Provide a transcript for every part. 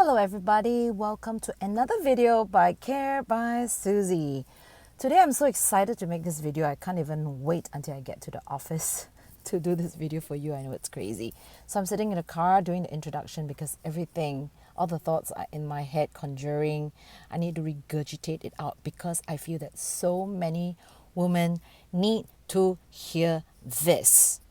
Hello everybody, welcome to another video by Care by Susie. Today I'm so excited to make this video. I can't even wait until I get to the office to do this video for you. I know it's crazy. So I'm sitting in the car doing the introduction because everything, all the thoughts are in my head conjuring. I need to regurgitate it out because I feel that so many women need to hear this.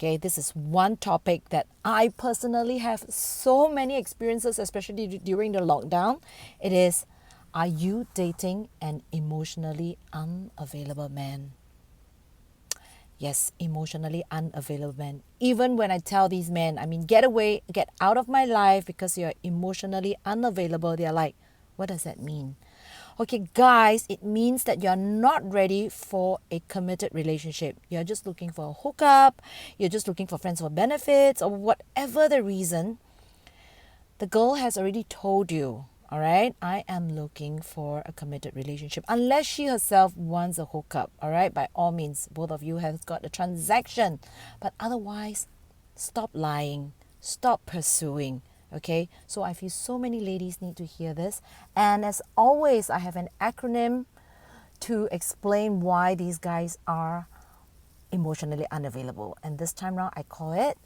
Okay, this is one topic that I personally have so many experiences, especially during the lockdown. It is, are you dating an emotionally unavailable man? Yes, emotionally unavailable man. Even when I tell these men, get away, get out of my life because you're emotionally unavailable, they're like, what does that mean? Okay, guys, it means that you're not ready for a committed relationship. You're just looking for a hookup, you're just looking for friends for benefits, or whatever the reason. The girl has already told you, all right, I am looking for a committed relationship. Unless she herself wants a hookup, all right, by all means, both of you have got a transaction. But otherwise, stop lying, stop pursuing. Okay, so I feel so many ladies need to hear this. And as always, I have an acronym to explain why these guys are emotionally unavailable. And this time around, I call it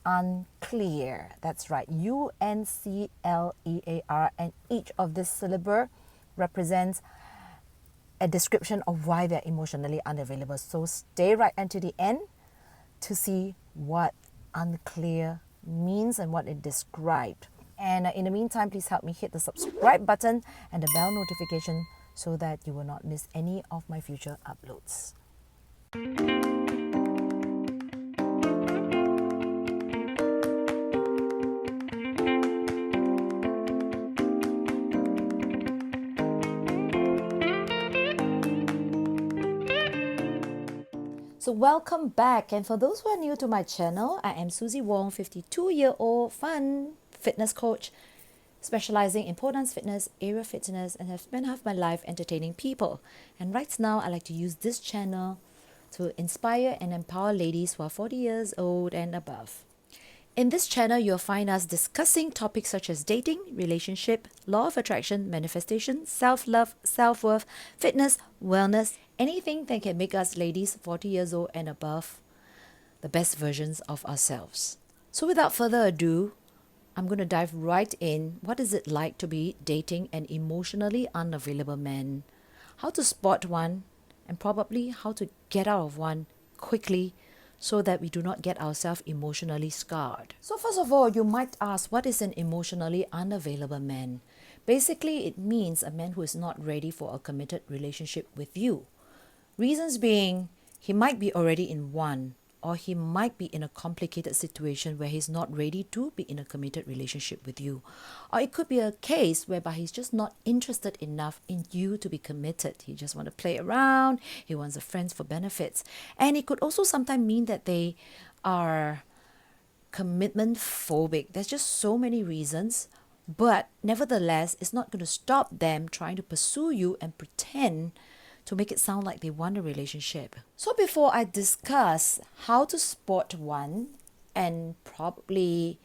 unclear. That's right, UNCLEAR. And each of this syllable represents a description of why they're emotionally unavailable. So stay right until the end to see what unclear means and what it described. And in the meantime, please help me hit the subscribe button and the bell notification so that you will not miss any of my future uploads. So welcome back, and for those who are new to my channel, I am Susie Wong, 52-year-old fun fitness coach specializing in pole dance fitness, area fitness, and have spent half my life entertaining people. And right now I like to use this channel to inspire and empower ladies who are 40 years old and above. In this channel, you'll find us discussing topics such as dating, relationship, law of attraction, manifestation, self-love, self-worth, fitness, wellness, anything that can make us ladies 40 years old and above the best versions of ourselves. So without further ado, I'm going to dive right in. What is it like to be dating an emotionally unavailable man? How to spot one, and probably how to get out of one quickly so that we do not get ourselves emotionally scarred. So first of all, you might ask, what is an emotionally unavailable man? Basically, it means a man who is not ready for a committed relationship with you. Reasons being, he might be already in one, or he might be in a complicated situation where he's not ready to be in a committed relationship with you. Or it could be a case whereby he's just not interested enough in you to be committed. He just wants to play around, he wants a friends for benefits. And it could also sometimes mean that they are commitment phobic. There's just so many reasons, but nevertheless, it's not going to stop them trying to pursue you and pretend to make it sound like they want a relationship. So before I discuss how to spot one and probably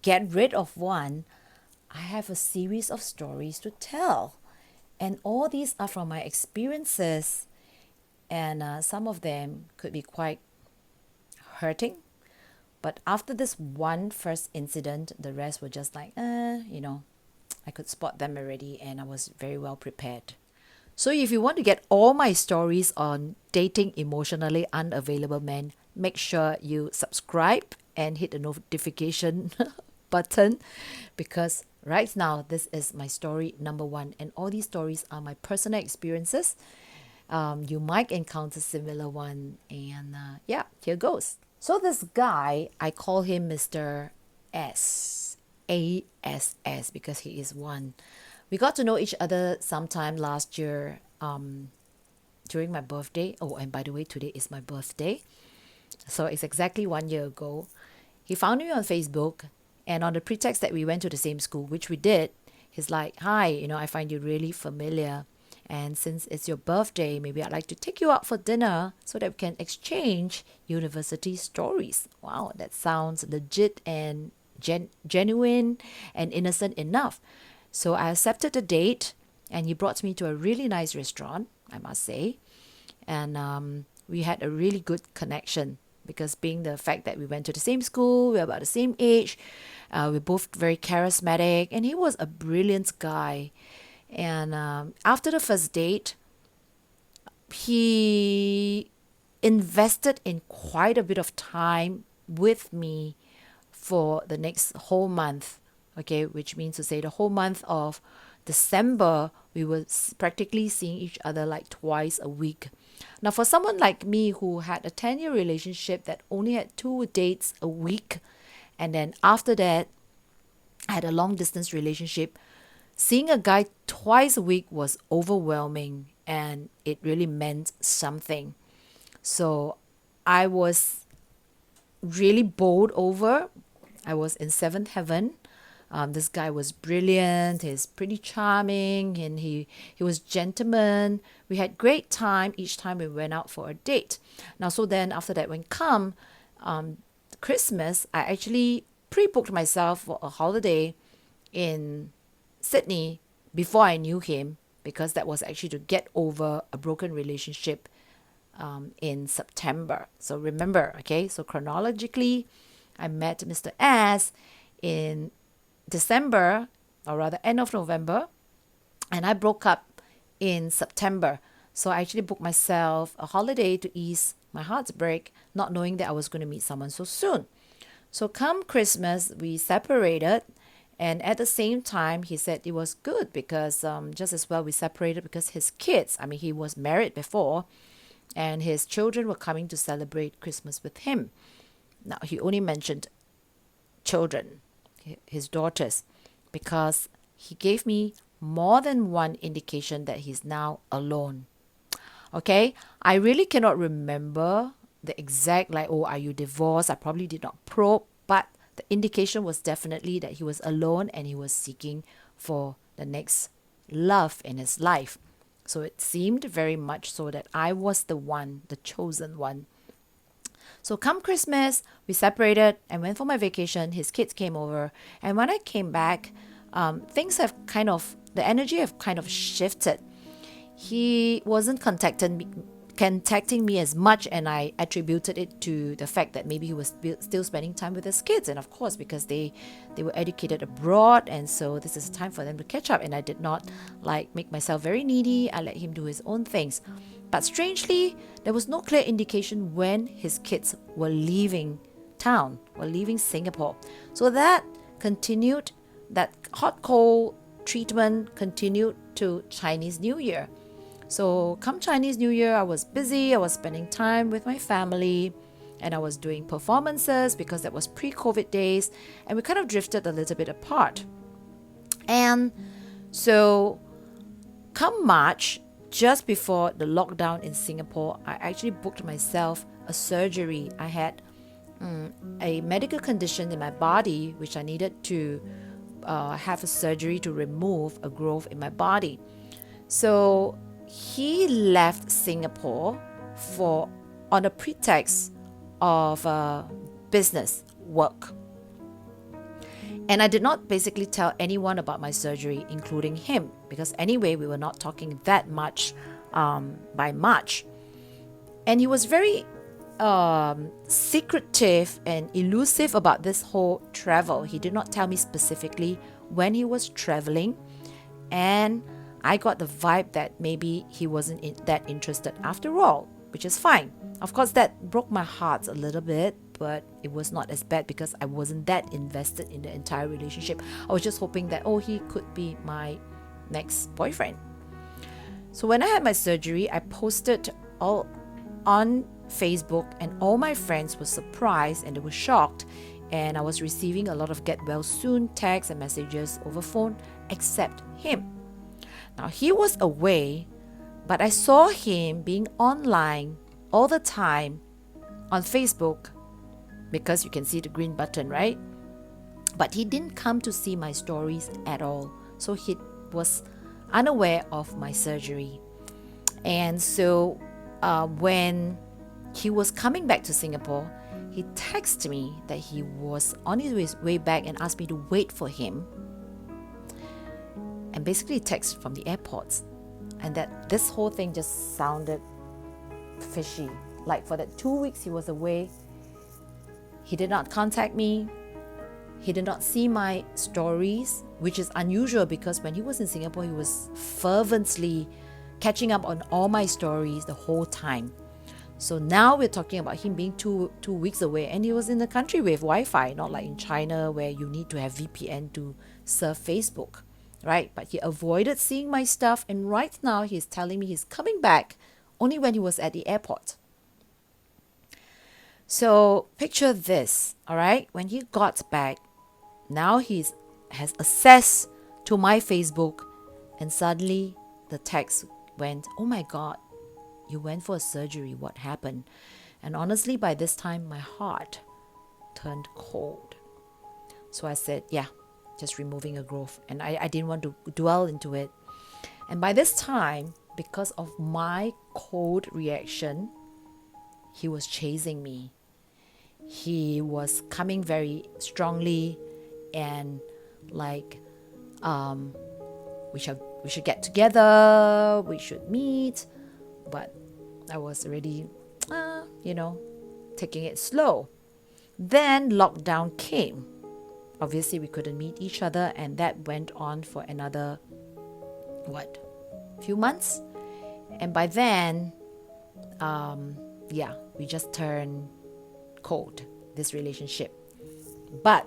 get rid of one, I have a series of stories to tell. And all these are from my experiences, and some of them could be quite hurting. But after this one first incident, the rest were just like, I could spot them already and I was very well prepared. So if you want to get all my stories on dating emotionally unavailable men, make sure you subscribe and hit the notification button, because right now this is my story number one, and all these stories are my personal experiences. You might encounter similar one, and here goes. So this guy, I call him Mr. S, ASS, because he is one. We got to know each other sometime last year during my birthday. Oh, and by the way, today is my birthday. So it's exactly 1 year ago. He found me on Facebook, and on the pretext that we went to the same school, which we did, he's like, hi, I find you really familiar. And since it's your birthday, maybe I'd like to take you out for dinner so that we can exchange university stories. Wow, that sounds legit and genuine and innocent enough. So I accepted the date, and he brought me to a really nice restaurant, I must say. And we had a really good connection because being the fact that we went to the same school, we're about the same age, we're both very charismatic, and he was a brilliant guy. And after the first date, he invested in quite a bit of time with me for the next whole month, okay, which means to say the whole month of December, we were practically seeing each other like twice a week. Now, for someone like me who had a 10-year relationship that only had 2 dates a week, and then after that, I had a long distance relationship, seeing a guy twice a week was overwhelming, and it really meant something. So I was really bowled over. I was in seventh heaven. This guy was brilliant. He's pretty charming, and he was gentleman. We had great time each time we went out for a date. Now, so then after that, when come Christmas, I actually pre-booked myself for a holiday in Sydney before I knew him, because that was actually to get over a broken relationship in September. So remember, okay, so chronologically, I met Mr. S in December, or rather end of November, and I broke up in September. So I actually booked myself a holiday to ease my heartbreak, not knowing that I was going to meet someone so soon. So come Christmas, we separated, and at the same time, he said it was good because just as well we separated because his kids, I mean, he was married before, and his children were coming to celebrate Christmas with him. Now, he only mentioned children, his daughters, because he gave me more than one indication that he's now alone. Okay, I really cannot remember the exact, like, oh, are you divorced? I probably did not probe, but the indication was definitely that he was alone and he was seeking for the next love in his life. So it seemed very much so that I was the one, the chosen one. So come Christmas, we separated and went for my vacation. His kids came over. And when I came back, things have the energy have kind of shifted. He wasn't contacting me as much, and I attributed it to the fact that maybe he was still spending time with his kids, and of course because they were educated abroad, and so this is a time for them to catch up, and I did not make myself very needy. I let him do his own things. But strangely, there was no clear indication when his kids were leaving town, were leaving Singapore. So that continued, that hot cold treatment continued to Chinese New Year. So come Chinese New Year, I was busy, I was spending time with my family, and I was doing performances because that was pre-COVID days, and we kind of drifted a little bit apart. And so come March, just before the lockdown in Singapore, I actually booked myself a surgery. I had a medical condition in my body which I needed to have a surgery to remove a growth in my body. So he left Singapore on a pretext of business work. And I did not basically tell anyone about my surgery, including him, because anyway, we were not talking that much by March. And he was very secretive and elusive about this whole travel. He did not tell me specifically when he was traveling, and I got the vibe that maybe he wasn't that interested after all, which is fine. Of course, that broke my heart a little bit, but it was not as bad because I wasn't that invested in the entire relationship. I was just hoping that, he could be my next boyfriend. So when I had my surgery, I posted all on Facebook, and all my friends were surprised and they were shocked. And I was receiving a lot of get well soon texts and messages over phone, except him. Now, he was away, but I saw him being online all the time on Facebook, because you can see the green button, right? But he didn't come to see my stories at all. So he was unaware of my surgery. And so when he was coming back to Singapore, he texted me that he was on his way back and asked me to wait for him. And basically text from the airport. And that this whole thing just sounded fishy. Like for that 2 weeks he was away, he did not contact me. He did not see my stories, which is unusual because when he was in Singapore, he was fervently catching up on all my stories the whole time. So now we're talking about him being two weeks away, and he was in the country with Wi-Fi, not like in China where you need to have VPN to surf Facebook, right? But he avoided seeing my stuff, and right now he's telling me he's coming back only when he was at the airport. So picture this, all right? When he got back, now he has access to my Facebook, and suddenly the text went, "Oh my God, you went for a surgery. What happened?" And honestly, by this time, my heart turned cold. So I said, yeah, just removing a growth. And I didn't want to dwell into it. And by this time, because of my cold reaction, he was chasing me. He was coming very strongly and like, we should get together, we should meet. But I was already, taking it slow. Then lockdown came. Obviously, we couldn't meet each other, and that went on for another, few months. And by then, we just turned cold, this relationship. But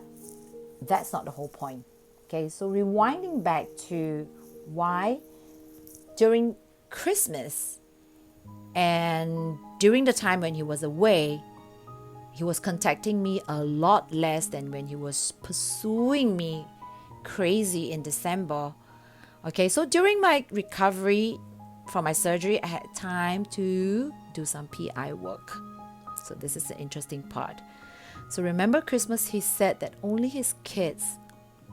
that's not the whole point. Okay, so rewinding back to why during Christmas and during the time when he was away, he was contacting me a lot less than when he was pursuing me crazy in December. Okay, so during my recovery from my surgery, I had time to do some PI work. So this is the interesting part. So remember Christmas, he said that only his kids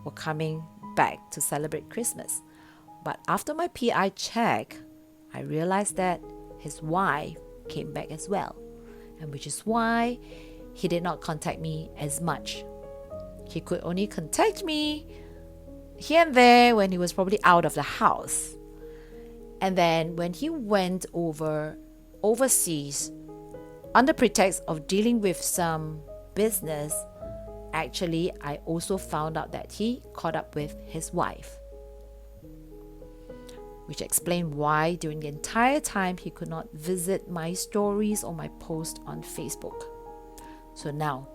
were coming back to celebrate Christmas. But after my PI check, I realized that his wife came back as well, and which is why he did not contact me as much. He could only contact me here and there when he was probably out of the house. And then when he went overseas under pretext of dealing with some business, actually I also found out that he caught up with his wife, which explained why during the entire time he could not visit my stories or my post on Facebook. So now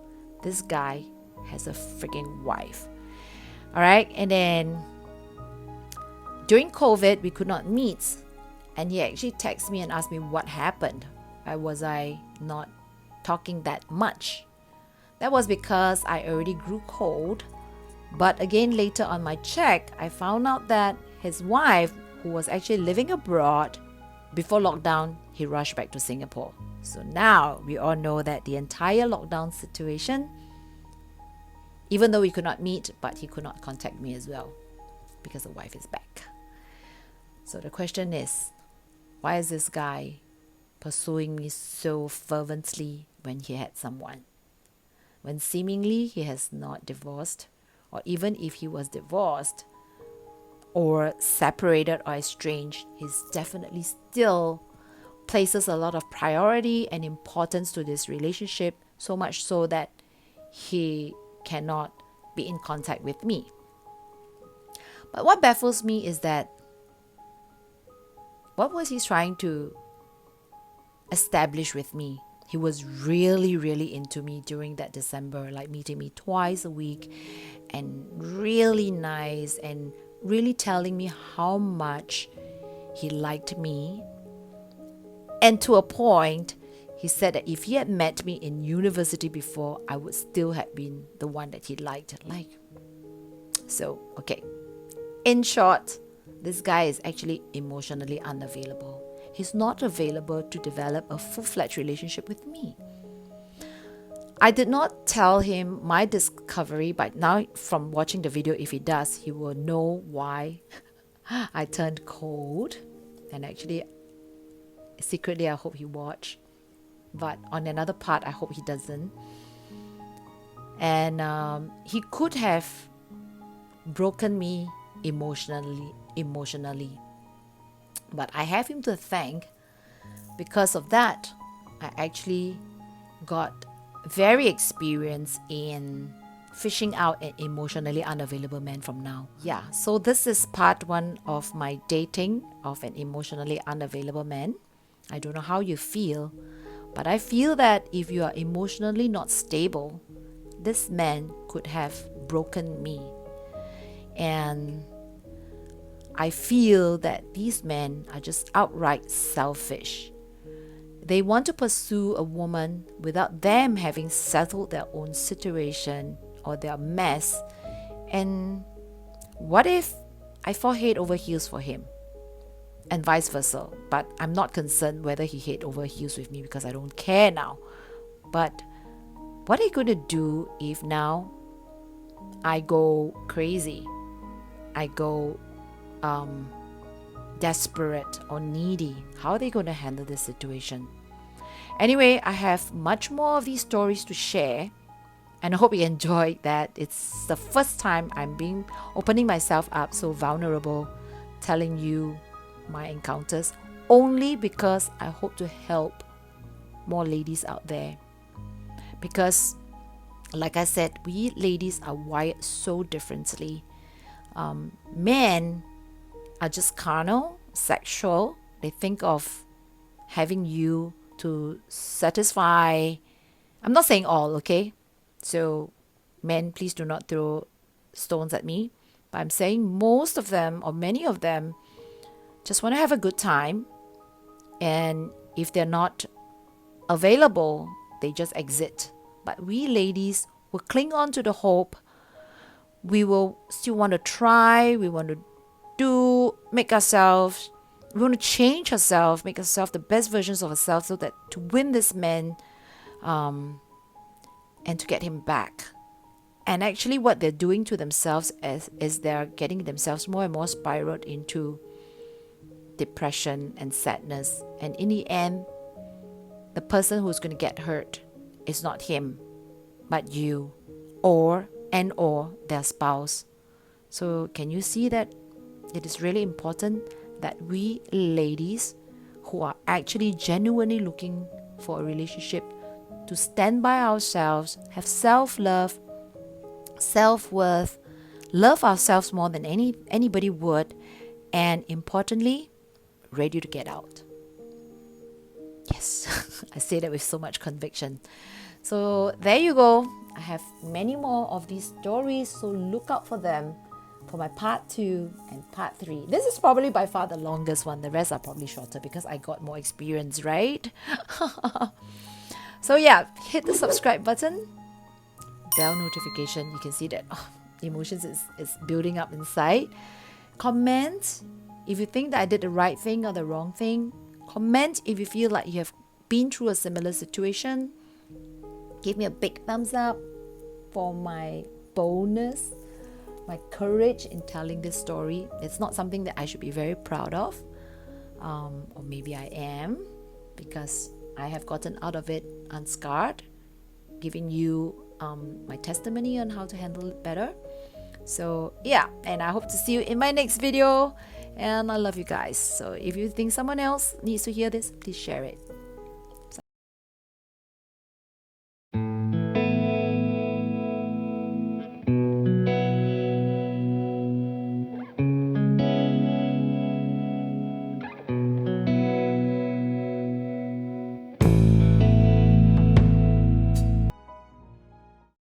this guy has a freaking wife. All right, and then during COVID, we could not meet, and he actually texted me and asked me what happened. Why was I not talking that much? That was because I already grew cold. But again, later on my check, I found out that his wife, who was actually living abroad before lockdown, he rushed back to Singapore. So now we all know that the entire lockdown situation, even though we could not meet, but he could not contact me as well because the wife is back. So the question is, why is this guy pursuing me so fervently when he had someone? When seemingly he has not divorced, or even if he was divorced or separated or estranged, he's definitely still places a lot of priority and importance to this relationship, so much so that he cannot be in contact with me. But what baffles me is that what was he trying to establish with me? He was really, really into me during that December, like meeting me twice a week and really nice and really telling me how much he liked me. And to a point, he said that if he had met me in university before, I would still have been the one that he liked. So, okay. In short, this guy is actually emotionally unavailable. He's not available to develop a full-fledged relationship with me. I did not tell him my discovery, but now from watching the video, if he does, he will know why I turned cold. And actually, secretly, I hope he watched. But on another part, I hope he doesn't. And he could have broken me emotionally. But I have him to thank. Because of that, I actually got very experienced in fishing out an emotionally unavailable man from now. Yeah, so this is part 1 of my dating of an emotionally unavailable man. I don't know how you feel, but I feel that if you are emotionally not stable, this man could have broken me. And I feel that these men are just outright selfish. They want to pursue a woman without them having settled their own situation or their mess. And what if I fall head over heels for him? And vice versa. But I'm not concerned whether he head over heels with me because I don't care now. But what are you going to do if now I go crazy? I go desperate or needy? How are they going to handle this situation? Anyway, I have much more of these stories to share, and I hope you enjoyed that. It's the first time I'm opening myself up so vulnerable, telling you my encounters, only because I hope to help more ladies out there. Because like I said, we ladies are wired so differently. Men are just carnal, sexual. They think of having you to satisfy. I'm not saying all, okay? So men, please do not throw stones at me. But I'm saying most of them, or many of them, just want to have a good time. And if they're not available, they just exit. But we ladies will cling on to the hope. We will still want to try. We want to make ourselves, we want to change ourselves, make ourselves the best versions of ourselves so that to win this man and to get him back. And actually what they're doing to themselves is they're getting themselves more and more spiraled into depression and sadness. And in the end, the person who's going to get hurt is not him, but you, or their spouse. So can you see that it is really important that we ladies who are actually genuinely looking for a relationship to stand by ourselves, have self-love, self-worth, love ourselves more than anybody would, and importantly, ready to get out. Yes, I say that with so much conviction. So there you go. I have many more of these stories, so look out for them for my part 2 and part 3. This is probably by far the longest one. The rest are probably shorter because I got more experience, right? So yeah, hit the subscribe button, bell notification. You can see that emotions is building up inside. Comment if you think that I did the right thing or the wrong thing. Comment if you feel like you have been through a similar situation. Give me a big thumbs up for my boldness, my courage in telling this story. It's not something that I should be very proud of, or maybe I am, because I have gotten out of it unscarred, giving you my testimony on how to handle it better. So yeah, and I hope to see you in my next video, and I love you guys. So if you think someone else needs to hear this, please share it.